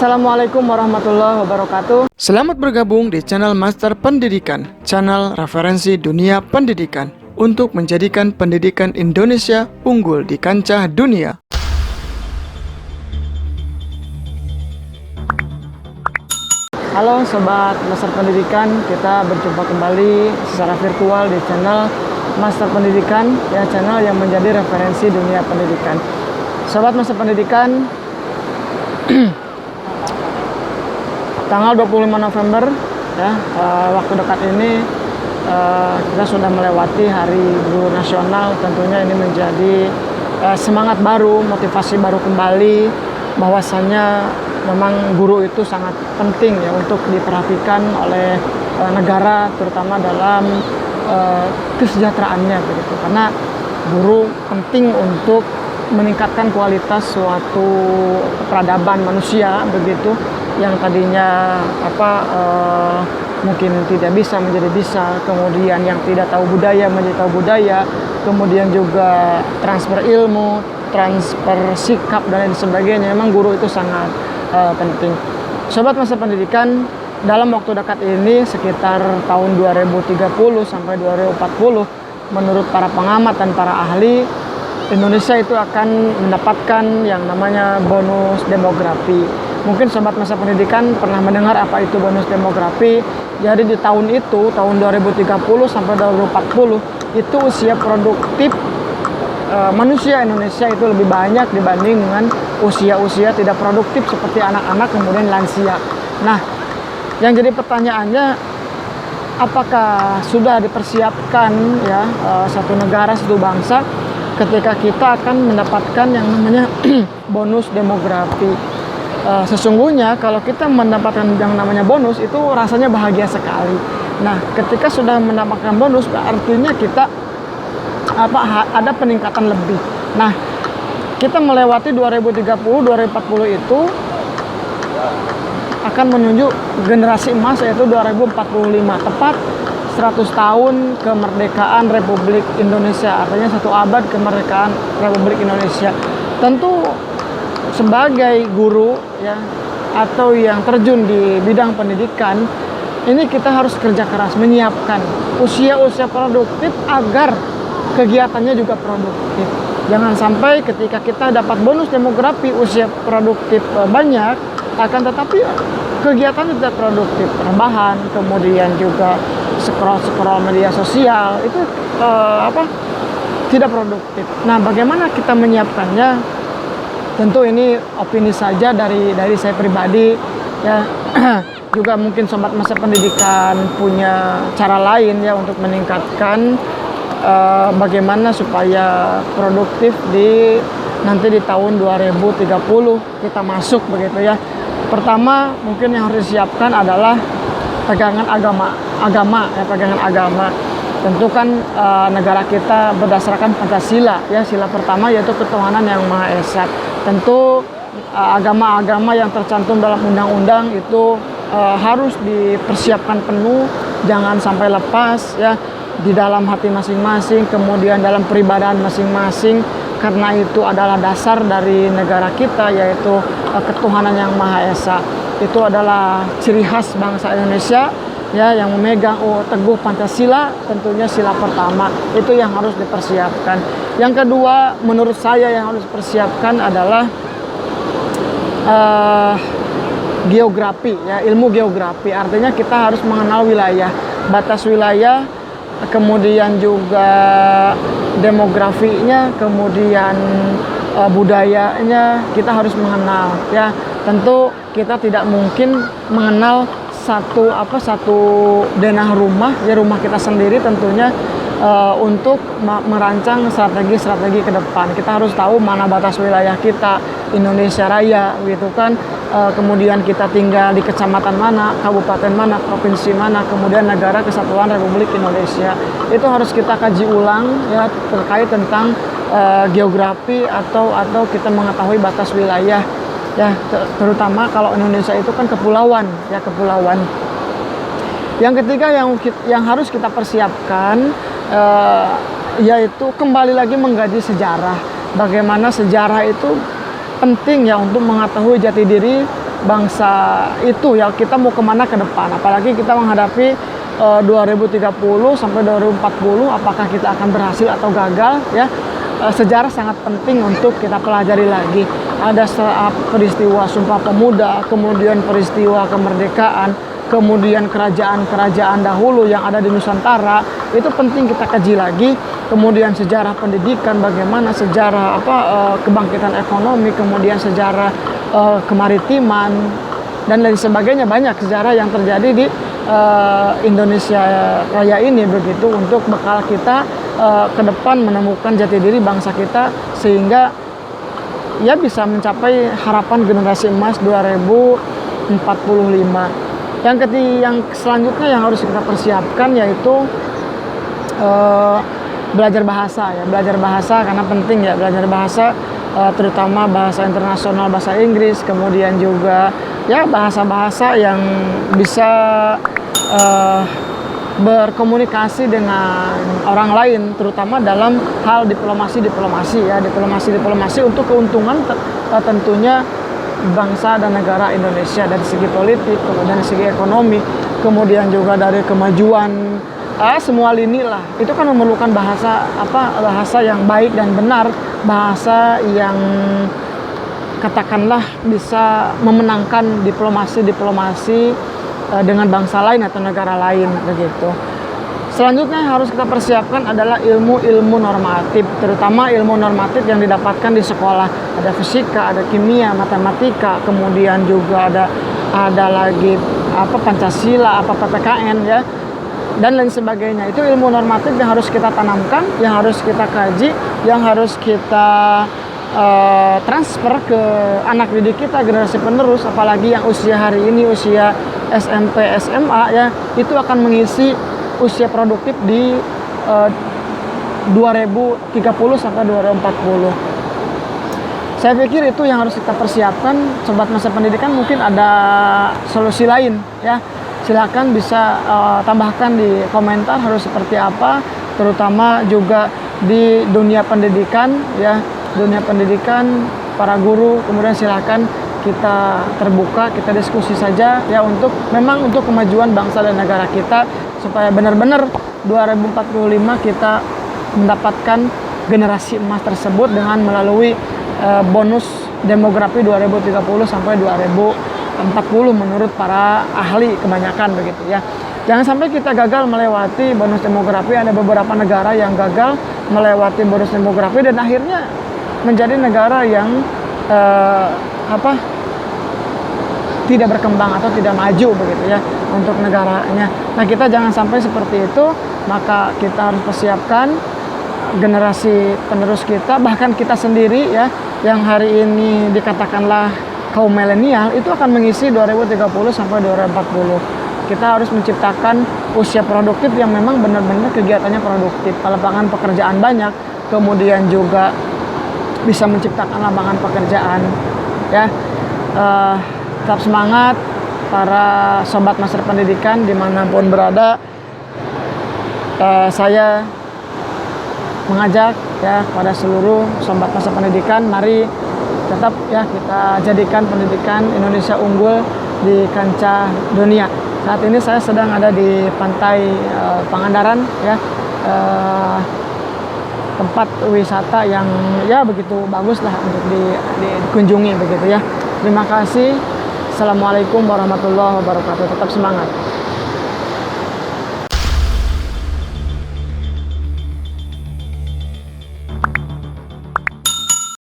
Assalamualaikum warahmatullahi wabarakatuh. Selamat bergabung di channel Master Pendidikan, channel referensi dunia pendidikan untuk menjadikan pendidikan Indonesia unggul di kancah dunia. Halo Sobat Master Pendidikan, kita berjumpa kembali secara virtual di channel Master Pendidikan, ya, channel yang menjadi referensi dunia pendidikan. Sobat Master Pendidikan, tanggal 25 November, ya, waktu dekat ini kita sudah melewati Hari Guru Nasional. Tentunya ini menjadi semangat baru, motivasi baru kembali, bahwasannya memang guru itu sangat penting ya untuk diperhatikan oleh negara, terutama dalam kesejahteraannya begitu. Karena guru penting untuk meningkatkan kualitas suatu peradaban manusia begitu, yang tadinya mungkin tidak bisa menjadi bisa, kemudian yang tidak tahu budaya menjadi tahu budaya, kemudian juga transfer ilmu, transfer sikap dan lain sebagainya. Memang guru itu sangat penting. Sobat Masa Pendidikan, dalam waktu dekat ini sekitar tahun 2030 sampai 2040, menurut para pengamat dan para ahli, Indonesia itu akan mendapatkan yang namanya bonus demografi. Mungkin Sobat Masa Pendidikan pernah mendengar apa itu bonus demografi. Jadi di tahun itu, tahun 2030 sampai 2040, itu usia produktif manusia Indonesia itu lebih banyak dibanding dengan usia-usia tidak produktif seperti anak-anak kemudian lansia. Nah, yang jadi pertanyaannya, apakah sudah dipersiapkan ya satu negara, satu bangsa ketika kita akan mendapatkan yang namanya bonus demografi? Sesungguhnya kalau kita mendapatkan yang namanya bonus itu rasanya bahagia sekali. Nah, ketika sudah mendapatkan bonus artinya kita ada peningkatan lebih. Nah, kita melewati 2030, 2040 itu akan menuju generasi emas, yaitu 2045, tepat 100 tahun kemerdekaan Republik Indonesia, artinya 1 abad kemerdekaan Republik Indonesia. Tentu sebagai guru ya, atau yang terjun di bidang pendidikan, ini kita harus kerja keras menyiapkan usia-usia produktif agar kegiatannya juga produktif. Jangan sampai ketika kita dapat bonus demografi usia produktif banyak, akan tetapi kegiatan tidak produktif, rebahan, kemudian juga scroll media sosial, itu tidak produktif. Nah, bagaimana kita menyiapkannya? Tentu ini opini saja dari saya pribadi ya. Juga mungkin Sobat Masa Pendidikan punya cara lain ya untuk meningkatkan bagaimana supaya produktif nanti di tahun 2030 kita masuk begitu ya. Pertama mungkin yang harus disiapkan adalah pegangan agama ya, pegangan agama. Tentu kan negara kita berdasarkan Pancasila ya, sila pertama yaitu ketuhanan yang Maha Esa. Tentu agama-agama yang tercantum dalam undang-undang itu harus dipersiapkan penuh, jangan sampai lepas ya, di dalam hati masing-masing, kemudian dalam peribadahan masing-masing, karena itu adalah dasar dari negara kita, yaitu ketuhanan yang Maha Esa. Itu adalah ciri khas bangsa Indonesia ya, yang memegang teguh Pancasila. Tentunya sila pertama itu yang harus dipersiapkan. Yang kedua menurut saya yang harus dipersiapkan adalah geografi ya, ilmu geografi. Artinya kita harus mengenal wilayah, batas wilayah, kemudian juga demografinya, kemudian budayanya kita harus mengenal ya. Tentu kita tidak mungkin mengenal satu denah rumah ya, rumah kita sendiri tentunya. Untuk merancang strategi ke depan kita harus tahu mana batas wilayah kita, Indonesia Raya gitu kan. Kemudian kita tinggal di kecamatan mana, kabupaten mana, provinsi mana, kemudian negara kesatuan Republik Indonesia. Itu harus kita kaji ulang ya, terkait tentang geografi atau kita mengetahui batas wilayah ya, terutama kalau Indonesia itu kan kepulauan ya, kepulauan. Yang ketiga yang harus kita persiapkan yaitu kembali lagi mengkaji sejarah. Bagaimana sejarah itu penting ya untuk mengetahui jati diri bangsa itu ya, kita mau kemana ke depan, apalagi kita menghadapi 2030 sampai 2040, apakah kita akan berhasil atau gagal ya. Sejarah sangat penting untuk kita pelajari lagi. Ada peristiwa Sumpah Pemuda, kemudian peristiwa kemerdekaan, kemudian kerajaan-kerajaan dahulu yang ada di Nusantara, itu penting kita kaji lagi. Kemudian sejarah pendidikan, bagaimana sejarah kebangkitan ekonomi, kemudian sejarah kemaritiman dan lain sebagainya. Banyak sejarah yang terjadi di Indonesia Raya ini begitu, untuk bekal kita ke depan menemukan jati diri bangsa kita, sehingga ya bisa mencapai harapan generasi emas 2045. Yang selanjutnya yang harus kita persiapkan yaitu belajar bahasa ya. Belajar bahasa karena penting ya, belajar bahasa terutama bahasa internasional, bahasa Inggris, kemudian juga ya bahasa-bahasa yang bisa berkomunikasi dengan orang lain, terutama dalam hal diplomasi ya, diplomasi untuk keuntungan tentunya bangsa dan negara Indonesia, dari segi politik, kemudian dari segi ekonomi, kemudian juga dari kemajuan semua lini lah. Itu kan memerlukan bahasa yang baik dan benar, bahasa yang katakanlah bisa memenangkan diplomasi dengan bangsa lain atau negara lain begitu. Selanjutnya yang harus kita persiapkan adalah ilmu-ilmu normatif, terutama ilmu normatif yang didapatkan di sekolah. Ada fisika, ada kimia, matematika, kemudian juga ada lagi Pancasila, PPKN ya, dan lain sebagainya. Itu ilmu normatif yang harus kita tanamkan, yang harus kita kaji, yang harus kita transfer ke anak didik kita, generasi penerus, apalagi yang usia hari ini usia SMP, SMA ya, itu akan mengisi usia produktif di 2030 sampai 2040. Saya pikir itu yang harus kita persiapkan. Sobat Masa Pendidikan, mungkin ada solusi lain ya, silakan bisa tambahkan di komentar harus seperti apa, terutama juga di dunia pendidikan ya, dunia pendidikan, para guru, kemudian silakan kita terbuka, kita diskusi saja ya, untuk kemajuan bangsa dan negara kita, supaya benar-benar 2045 kita mendapatkan generasi emas tersebut dengan melalui bonus demografi 2030 sampai 2040 menurut para ahli kebanyakan begitu ya. Jangan sampai kita gagal melewati bonus demografi. Ada beberapa negara yang gagal melewati bonus demografi dan akhirnya menjadi negara yang tidak berkembang atau tidak maju begitu ya untuk negaranya. Nah, kita jangan sampai seperti itu, maka kita harus persiapkan generasi penerus kita, bahkan kita sendiri ya, yang hari ini dikatakanlah kaum milenial, itu akan mengisi 2030 sampai 2040. Kita harus menciptakan usia produktif yang memang benar-benar kegiatannya produktif, lapangan pekerjaan banyak, kemudian juga bisa menciptakan lapangan pekerjaan ya. Tetap semangat para sobat Master Pendidikan dimanapun berada. Saya mengajak ya pada seluruh sobat Master Pendidikan, mari tetap ya kita jadikan pendidikan Indonesia unggul di kancah dunia. Saat ini saya sedang ada di pantai Pangandaran ya, tempat wisata yang ya begitu bagus lah untuk dikunjungi begitu ya. Terima kasih. Assalamualaikum warahmatullahi wabarakatuh. Tetap semangat.